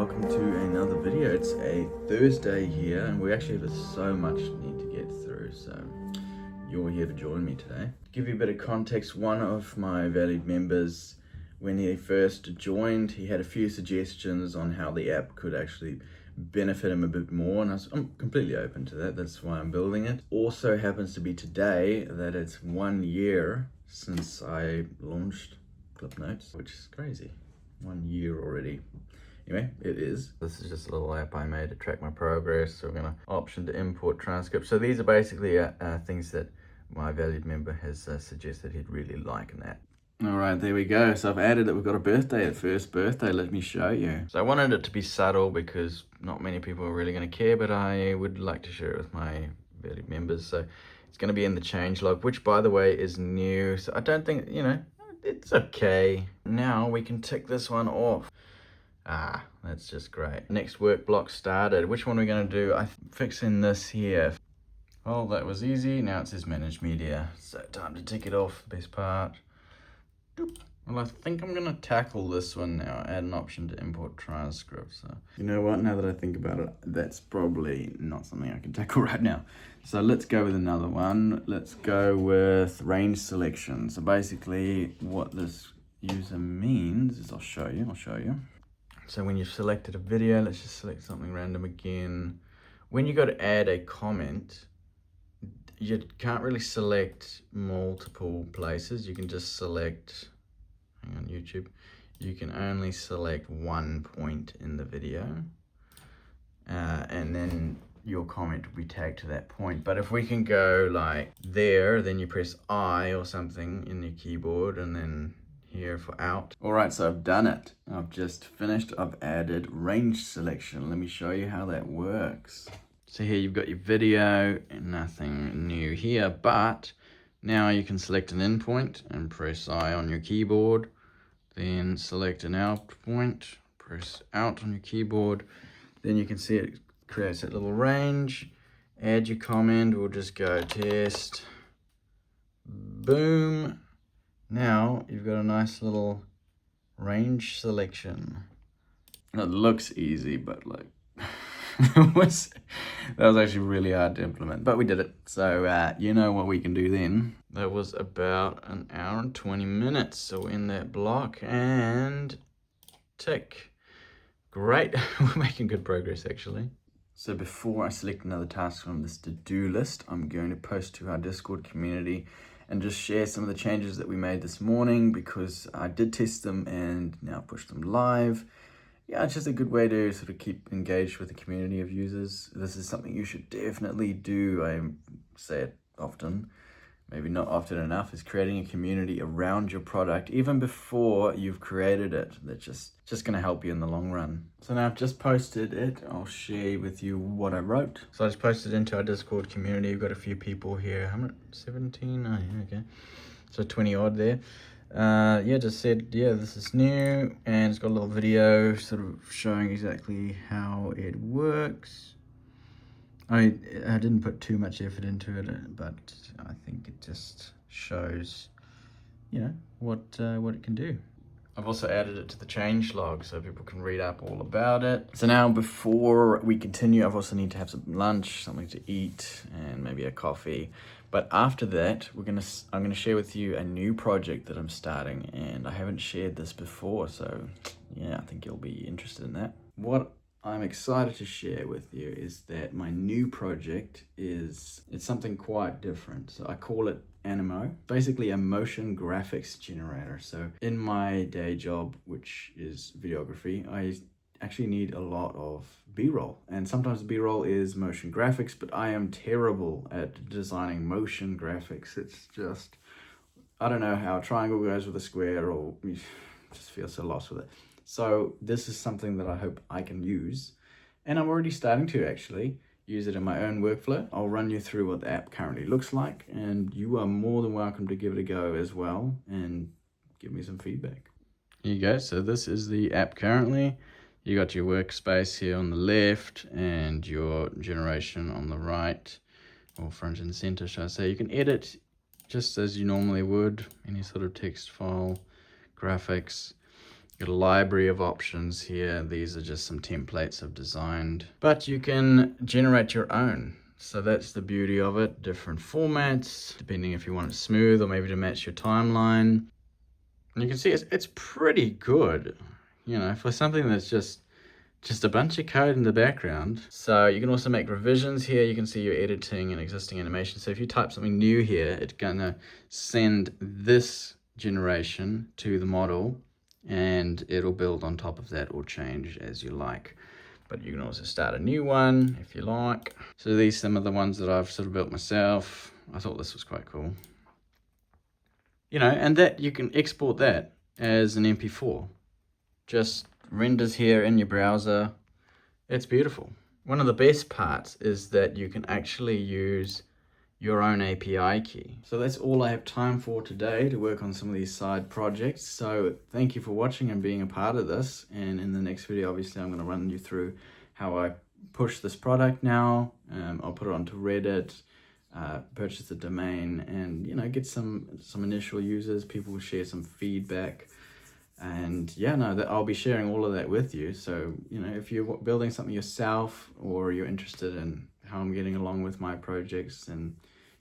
welcome to another video. It's a Thursday here and we actually have so much need to get through, so you're here to join me today. To give you a bit of context, one of my valued members, when he first joined, he had a few suggestions on how the app could actually benefit him a bit more, and I'm completely open to that. That's why I'm building it. Also happens to be today that it's 1 year since I launched ClipNotes, which is crazy. 1 year already. Anyway, it is. This is just a little app I made to track my progress. So we're gonna option to import transcripts. So these are basically things that my valued member has suggested he'd really like in that. All right, there we go. So I've added it. We've got a birthday at first birthday. Let me show you. So I wanted it to be subtle because not many people are really going to care, but I would like to share it with my valued members. So it's going to be in the changelog, which by the way is new. So I don't think, it's okay. Now we can tick this one off. Ah, that's just great. Next work block started. Which one are we going to do? I'm fixing this here. Oh, that was easy. Now it says manage media. So time to tick it off. Best part. Well, I think I'm going to tackle this one now. Add an option to import transcripts. So, you know what? Now that I think about it, that's probably not something I can tackle right now. So let's go with another one. Let's go with range selection. So basically what this user means is I'll show you. So when you've selected a video, let's just select something random again. When you go to add a comment, you can't really select multiple places. You can just select, hang on, YouTube. You can only select one point in the video. And then your comment will be tagged to that point. But if we can go like there, then you press I or something in your keyboard and then here for out. All right, so I've done it. I've just finished. I've added range selection. Let me show you how that works. So here you've got your video, and nothing new here, but now you can select an endpoint and press I on your keyboard, then select an out point, press out on your keyboard, then you can see it creates that little range. Add your comment, we'll just go test, boom. Now you've got a nice little range selection. It looks easy, but like, that was actually really hard to implement, but we did it. So you know what we can do then. That was about an hour and 20 minutes. So in that block and tick. Great, we're making good progress actually. So before I select another task from this to-do list, I'm going to post to our Discord community and just share some of the changes that we made this morning because I did test them and now push them live. Yeah, it's just a good way to sort of keep engaged with the community of users. This is something you should definitely do. I say it often, maybe not often enough, is creating a community around your product, even before you've created it. That's just gonna help you in the long run. So now I've just posted it. I'll share with you what I wrote. So I just posted into our Discord community. We've got a few people here. How many? 17? Oh, yeah, okay. So 20 odd there. Just said, yeah, this is new, and it's got a little video sort of showing exactly how it works. I didn't put too much effort into it, but I think it just shows, what it can do. I've also added it to the changelog so people can read up all about it. So now before we continue, I've also need to have some lunch, something to eat, and maybe a coffee. But after that, I'm gonna share with you a new project that I'm starting, and I haven't shared this before, so yeah, I think you'll be interested in that. What I'm excited to share with you is that my new project it's something quite different. So I call it Animo, basically a motion graphics generator. So in my day job, which is videography, I actually need a lot of B-roll, and sometimes B-roll is motion graphics, but I am terrible at designing motion graphics. It's just, I don't know how a triangle goes with a square, or you just feel so lost with it. So this is something that I hope I can use, and I'm already starting to actually use it in my own workflow. I'll run you through what the app currently looks like, and you are more than welcome to give it a go as well and give me some feedback. Here you go. So this is the app currently. You got your workspace here on the left and your generation on the right, or front and center, should I say. You can edit just as you normally would, any sort of text file, graphics. Got a library of options here. These are just some templates I've designed, but you can generate your own. So that's the beauty of it. Different formats, depending if you want it smooth or maybe to match your timeline. And you can see it's pretty good, you know, for something that's just a bunch of code in the background. So you can also make revisions here. You can see your editing and existing animation. So if you type something new here, it's gonna send this generation to the model and it'll build on top of that or change as you like. But you can also start a new one if you like. So these are some of the ones that I've sort of built myself. I thought this was quite cool. You know, and that you can export that as an MP4. Just renders here in your browser. It's beautiful. One of the best parts is that you can actually use your own API key. So that's all I have time for today to work on some of these side projects. So thank you for watching and being a part of this. And in the next video, obviously, I'm going to run you through how I push this product now. I'll put it onto Reddit, purchase the domain, and you know, get some initial users. People will share some feedback. And yeah, no, that I'll be sharing all of that with you. So, you know, if you're building something yourself or you're interested in how I'm getting along with my projects, then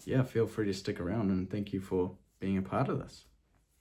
yeah, feel free to stick around, and thank you for being a part of this.